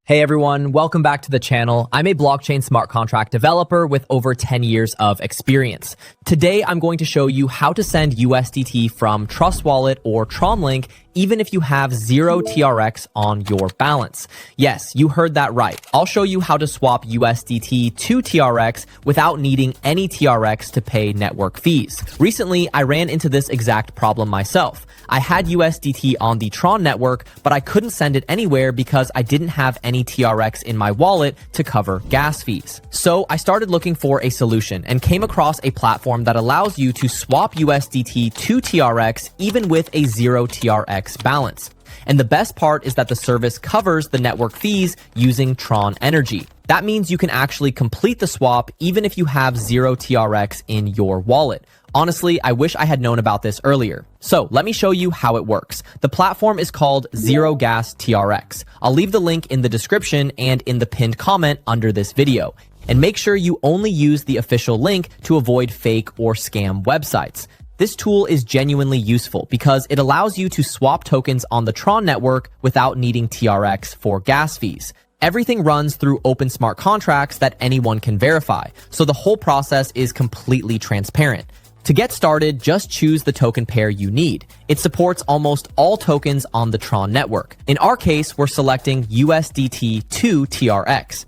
Hey everyone, welcome back to the channel. I'm a blockchain smart contract developer with over 10 years of experience. Today, I'm going to show you how to send USDT from Trust Wallet or TronLink even if you have 0 TRX on your balance. Yes, you heard that right. I'll show you how to swap USDT to TRX without needing any TRX to pay network fees. Recently, I ran into this exact problem myself. I had USDT on the Tron network, but I couldn't send it anywhere because I didn't have any TRX in my wallet to cover gas fees. So I started looking for a solution and came across a platform that allows you to swap USDT to TRX even with a 0 TRX balance. And the best part is that the service covers the network fees using TRON Energy. That means you can actually complete the swap even if you have 0 TRX in your wallet. Honestly, I wish I had known about this earlier. So let me show you how it works. The platform is called Zero Gas TRX. I'll leave the link in the description and in the pinned comment under this video. And make sure you only use the official link to avoid fake or scam websites. This tool is genuinely useful because it allows you to swap tokens on the Tron network without needing TRX for gas fees. Everything runs through open smart contracts that anyone can verify, so the whole process is completely transparent. To get started, just choose the token pair you need. It supports almost all tokens on the Tron network. In our case, we're selecting USDT to TRX.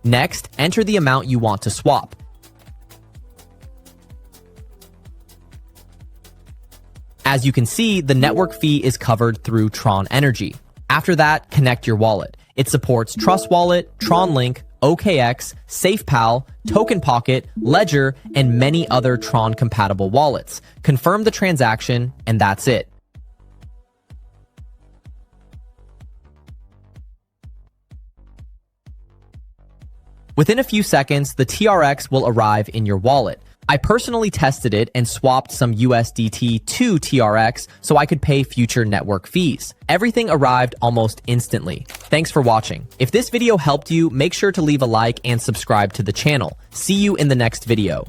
Next, enter the amount you want to swap. As you can see, the network fee is covered through TRON Energy. After that, connect your wallet. It supports Trust Wallet, TronLink, OKX, SafePal, Token Pocket, Ledger, and many other Tron-compatible wallets. Confirm the transaction, and that's it. Within a few seconds, the TRX will arrive in your wallet. I personally tested it and swapped some USDT to TRX so I could pay future network fees. Everything arrived almost instantly. Thanks for watching. If this video helped you, make sure to leave a like and subscribe to the channel. See you in the next video.